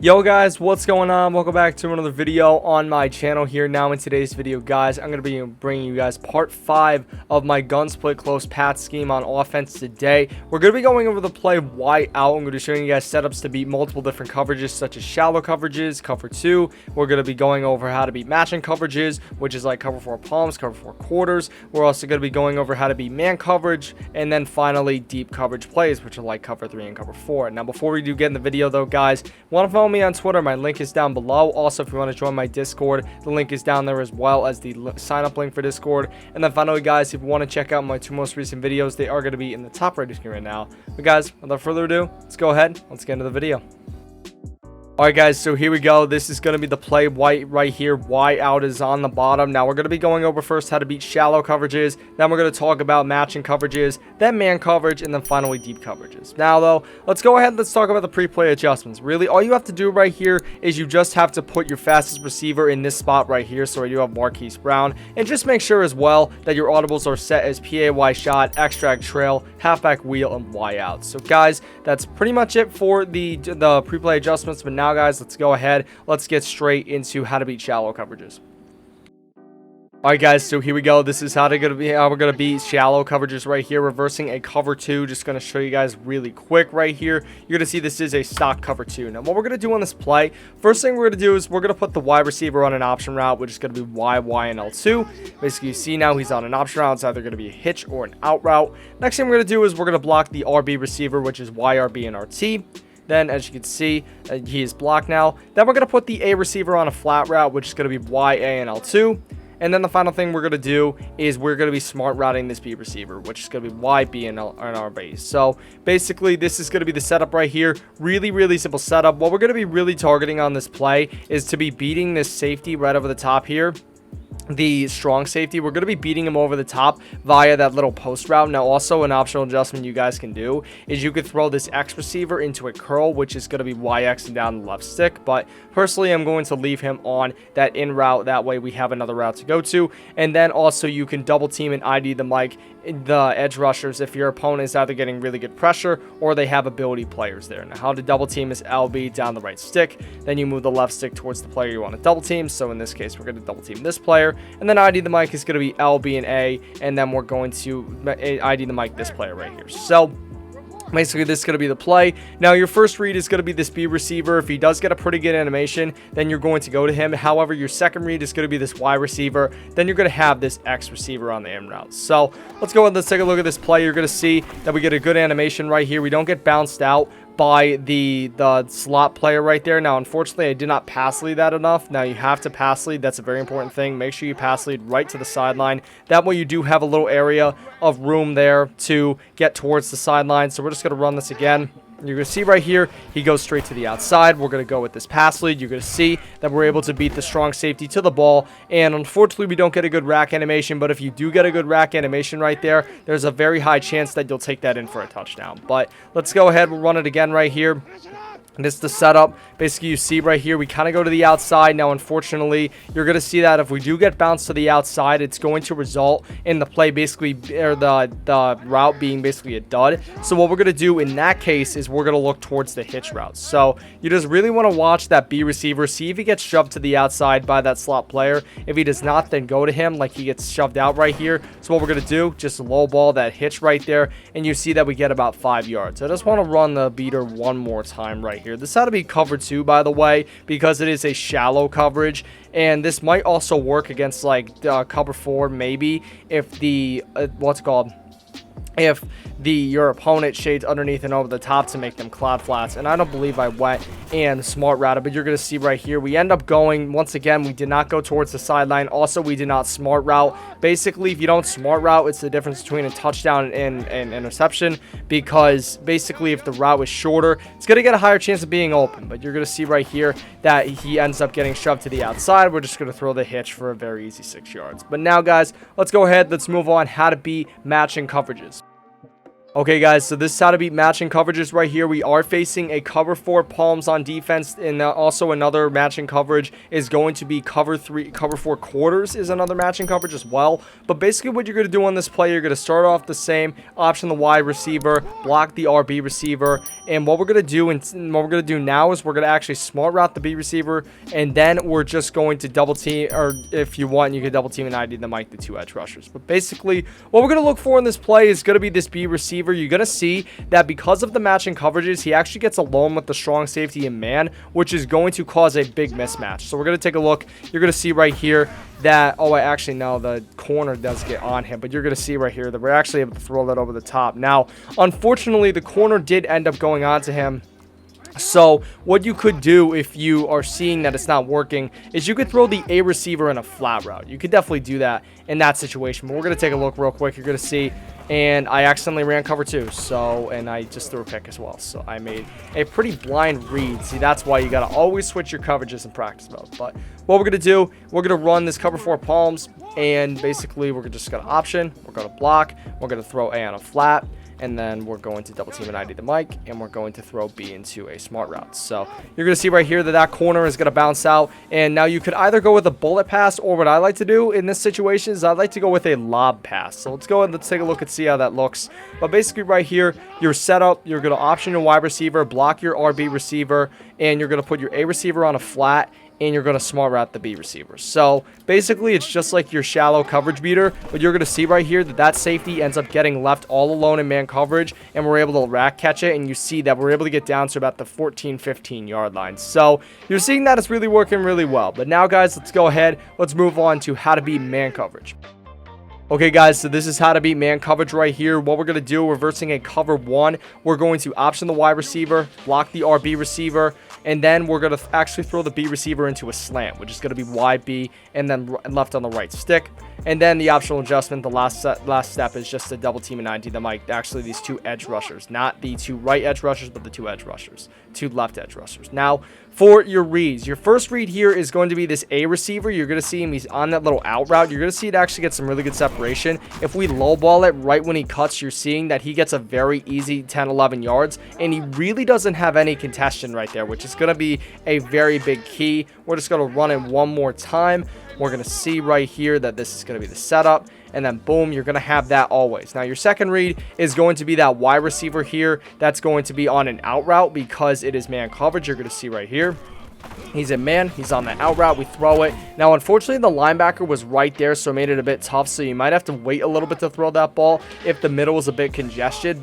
Yo guys, what's going on? Welcome back to another video on my channel here. Now in today's video guys, I'm going to be bringing you guys part 5 of my gun split close path scheme on offense today. We're going to be going over the play wide out. I'm going to be showing you guys setups to beat multiple different coverages such as shallow coverages, cover 2. We're going to be going over how to beat matching coverages, which is like cover 4 palms, cover 4 quarters. We're also going to be going over how to beat man coverage, and then finally deep coverage plays, which are like cover 3 and cover 4. Now before we do get in the video though guys, want to follow me on Twitter. My link is down below. Also, if you want to join my Discord, the link is down there as well as the sign up link for Discord. And then finally guys, if you want to check out my 2 most recent videos, they are going to be in the top right screen right now. But guys, without further ado, let's go ahead, let's get into the video. Alright guys, so here we go. This is going to be the play white right here. Y out is on the bottom. Now we're going to be going over first how to beat shallow coverages. Then we're going to talk about matching coverages, then man coverage, and then finally deep coverages. Now though, let's go ahead and let's talk about the pre-play adjustments. Really, all you have to do right here is you just have to put your fastest receiver in this spot right here. So you have Marquise Brown. And just make sure as well that your audibles are set as PAY shot, extract trail, halfback wheel, and Y out. So guys, that's pretty much it for the pre-play adjustments. But now guys, let's go ahead, let's get straight into how to beat shallow coverages. Alright guys, so here we go. This is how we're gonna beat shallow coverages right here, reversing a cover 2. Just gonna show you guys really quick right here. You're gonna see this is a stock cover 2. Now what we're gonna do on this play, first thing we're gonna do is we're gonna put the wide receiver on an option route, which is gonna be Y, and L2. Basically you see now he's on an option route. It's either gonna be a hitch or an out route. Next thing we're gonna do is we're gonna block the RB receiver, which is YRB and RT. Then, as you can see, he is blocked now. Then we're going to put the A receiver on a flat route, which is going to be YA and L2. And then the final thing we're going to do is we're going to be smart routing this B receiver, which is going to be YB and RB. So, basically, this is going to be the setup right here. Really, really simple setup. What we're going to be really targeting on this play is to be beating this safety right over the top here. The strong safety, we're going to be beating him over the top via that little post route. Now also an optional adjustment you guys can do is you could throw this X receiver into a curl, which is going to be YX and down the left stick, but personally I'm going to leave him on that in route. That way we have another route to go to. And then also you can double team and ID the mic, the edge rushers, if your opponent is either getting really good pressure or they have ability players there. Now how to double team is LB down the right stick, then you move the left stick towards the player you want to double team. So in this case we're going to double team this player, and then ID the mic is going to be LB and A, and then we're going to ID the mic this player right here. So basically this is going to be the play. Now your first read is going to be this B receiver. If he does get a pretty good animation, then you're going to go to him. However, your second read is going to be this Y receiver. Then you're going to have this X receiver on the in route. So let's go ahead, let's take a look at this play. You're going to see that we get a good animation right here. We don't get bounced out by the slot player right there. Now unfortunately I did not pass lead that enough. Now you have to pass lead. That's a very important thing. Make sure you pass lead right to the sideline. That way you do have a little area of room there to get towards the sideline. So we're just going to run this again. You're going to see right here, he goes straight to the outside. We're going to go with this pass lead. You're going to see that we're able to beat the strong safety to the ball. And unfortunately, we don't get a good rack animation. But if you do get a good rack animation right there, there's a very high chance that you'll take that in for a touchdown. But let's go ahead. We'll run it again right here. And this is the setup. Basically, you see right here, we kind of go to the outside. Now, unfortunately, you're going to see that if we do get bounced to the outside, it's going to result in the play basically, or the route being basically a dud. So what we're going to do in that case is we're going to look towards the hitch route. So you just really want to watch that B receiver, see if he gets shoved to the outside by that slot player. If he does not, then go to him like he gets shoved out right here. So what we're going to do, just low ball that hitch right there, and you see that we get about 5 yards. I just want to run the beater one more time right here. This had to be cover 2, by the way, because it is a shallow coverage, and this might also work against like cover 4 maybe if the if your opponent shades underneath and over the top to make them cloud flats. And I don't believe I went and smart routed, but you're going to see right here we end up going, once again, we did not go towards the sideline. Also, we did not smart route. Basically, if you don't smart route, it's the difference between a touchdown and interception, because basically if the route is shorter, it's going to get a higher chance of being open. But you're going to see right here that he ends up getting shoved to the outside. We're just going to throw the hitch for a very easy 6 yards. But now guys, let's go ahead, let's move on how to be matching coverages. Okay, guys, so this is how to beat matching coverages right here. We are facing a cover 4 palms on defense, and also another matching coverage is going to be cover 4 quarters is another matching coverage as well. But basically what you're going to do on this play, you're going to start off the same, option the wide receiver, block the RB receiver, and what we're going to do now is we're going to actually smart route the B receiver, and then we're just going to double team, or if you want, you can double team and ID the Mike, the 2 edge rushers. But basically what we're going to look for in this play is going to be this B receiver. You're going to see that because of the matching coverages, he actually gets alone with the strong safety and man, which is going to cause a big mismatch. So we're going to take a look. You're going to see right here that, oh, actually, no, the corner does get on him, but you're going to see right here that we're actually able to throw that over the top. Now, unfortunately, the corner did end up going on to him. So what you could do if you are seeing that it's not working is you could throw the A receiver in a flat route. You could definitely do that in that situation. But we're going to take a look real quick. You're going to see, and I accidentally ran cover 2. So, and I just threw a pick as well. So I made a pretty blind read. See, that's why you got to always switch your coverages in practice mode. But what we're going to do, we're going to run this cover 4 palms, and basically we're just going to option, we're going to block, we're going to throw A on a flat, and then we're going to double team and ID the Mike, and we're going to throw B into a smart route. So you're going to see right here that that corner is going to bounce out, and now you could either go with a bullet pass, or what I like to do in this situation is I like to go with a lob pass. So let's go ahead and let's take a look and see how that looks. But basically right here, your setup, you're going to option your wide receiver, block your RB receiver, and you're going to put your A receiver on a flat, and you're going to smart route the B receiver. So basically it's just like your shallow coverage beater, but you're going to see right here that that safety ends up getting left all alone in man coverage, and we're able to rack catch it, and you see that we're able to get down to about the 14-15 yard line. So you're seeing that it's really working really well. But now, guys, let's go ahead, let's move on to how to beat man coverage. Okay, guys, so this is how to beat man coverage right here. What we're going to do, reversing a cover 1, we're going to option the wide receiver, block the RB receiver, and then we're going to actually throw the B receiver into a slant, which is going to be YB, and then left on the right stick. And then the optional adjustment, the last step is just to double team and ID the Mike. Actually, these 2 edge rushers, not the 2 right edge rushers, but the 2 edge rushers, 2 left edge rushers. Now, for your reads, your first read here is going to be this A receiver. You're going to see him, he's on that little out route. You're going to see it actually get some really good separation. If we lowball it right when he cuts, you're seeing that he gets a very easy 10-11 yards, and he really doesn't have any contention right there, which is going to be a very big key. We're just going to run it one more time. We're going to see right here that this is going to be the setup, and then boom, you're going to have that always. Now, your second read is going to be that wide receiver here. That's going to be on an out route because it is man coverage. You're going to see right here. He's in man. He's on the out route. We throw it. Now, unfortunately, the linebacker was right there, so it made it a bit tough. So you might have to wait a little bit to throw that ball if the middle was a bit congested.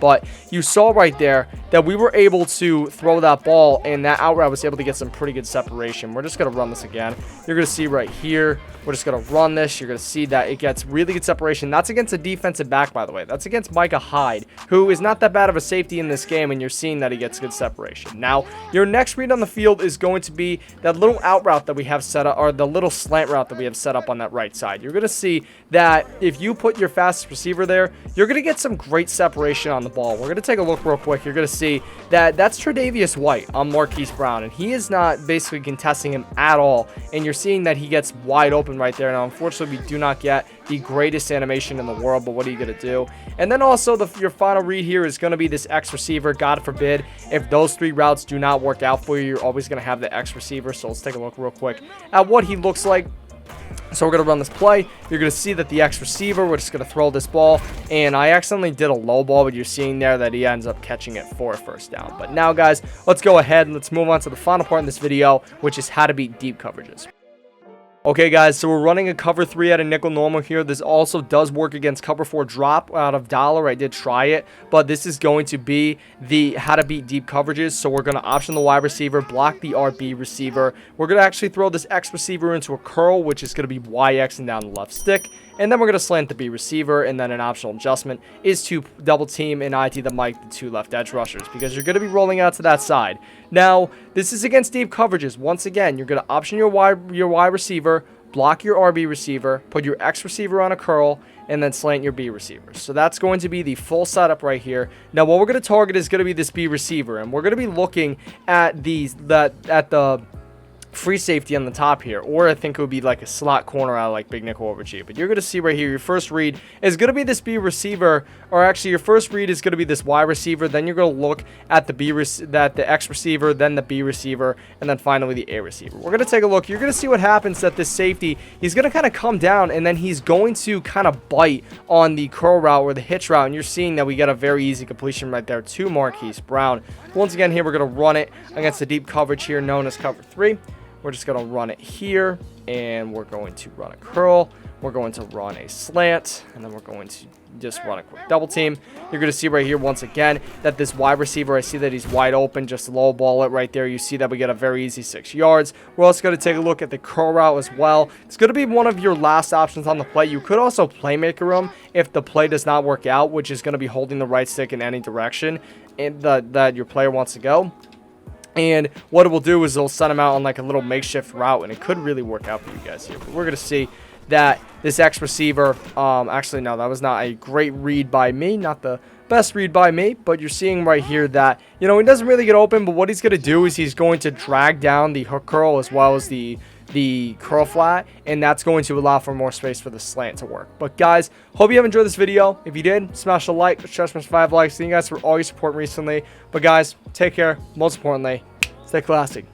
But you saw right there that we were able to throw that ball, and that out route was able to get some pretty good separation. We're just going to run this again. You're going to see right here. We're just going to run this. You're going to see that it gets really good separation. That's against a defensive back, by the way. That's against Micah Hyde, who is not that bad of a safety in this game, and you're seeing that he gets good separation. Now, your next read on the field is going to be that little out route that we have set up, or the little slant route that we have set up on that right side. You're going to see that if you put your fastest receiver there, you're going to get some great separation on the ball. We're going to take a look real quick. You're going to see that that's Tre'Davious White on Marquise Brown, and he is not basically contesting him at all, and you're seeing that he gets wide open right there. Now, unfortunately, we do not get the greatest animation in the world, but what are you going to do? And then also, your final read here is going to be this X receiver. God forbid, if those 3 routes do not work out for you, you're always going to have the X receiver. So let's take a look real quick at what he looks like. So we're going to run this play. You're going to see that the X receiver, we're just going to throw this ball. And I accidentally did a low ball, but you're seeing there that he ends up catching it for a first down. But now, guys, let's go ahead and let's move on to the final part in this video, which is how to beat deep coverages. Okay, guys, so we're running a cover 3 at a nickel normal here. This also does work against cover 4 drop out of dollar. I did try it, but this is going to be the how to beat deep coverages. So we're going to option the wide receiver, block the RB receiver. We're going to actually throw this X receiver into a curl, which is going to be YX and down the left stick. And then we're going to slant the B receiver, and then an optional adjustment is to double team and ID the Mike, the 2 left edge rushers, because you're going to be rolling out to that side. Now, this is against deep coverages. Once again, you're going to option your wide receiver, block your RB receiver, put your X receiver on a curl, and then slant your B receiver. So that's going to be the full setup right here. Now, what we're going to target is going to be this B receiver, and we're going to be looking at free safety on the top here, or I think it would be like a slot corner out of like big nickel over G. But you're going to see right here, your first read is going to be this B receiver, or actually your first read is going to be this Y receiver. Then you're going to look at the X receiver, then the B receiver, and then finally the A receiver. We're going to take a look. You're going to see what happens that this safety, he's going to kind of come down, and then he's going to kind of bite on the curl route or the hitch route, and you're seeing that we get a very easy completion right there to Marquise Brown. Once again here, we're going to run it against the deep coverage here known as cover 3. We're just going to run it here, and we're going to run a curl. We're going to run a slant, and then we're going to just run a quick double team. You're going to see right here once again that this wide receiver, I see that he's wide open, just low ball it right there. You see that we get a very easy 6 yards. We're also going to take a look at the curl route as well. It's going to be one of your last options on the play. You could also playmaker him if the play does not work out, which is going to be holding the right stick in any direction that your player wants to go. And what it will do is it'll send him out on like a little makeshift route, and it could really work out for you guys here. But we're going to see that this X receiver, actually, no, that was not a great read by me, not the best read by me, but you're seeing right here that, you know, he doesn't really get open, but what he's going to do is he's going to drag down the hook curl as well as the curl flat, and that's going to allow for more space for the slant to work. But guys, hope you have enjoyed this video. If you did, smash a like, smash 5 likes. Thank you guys for all your support recently. But guys, take care. Most importantly, stay classy.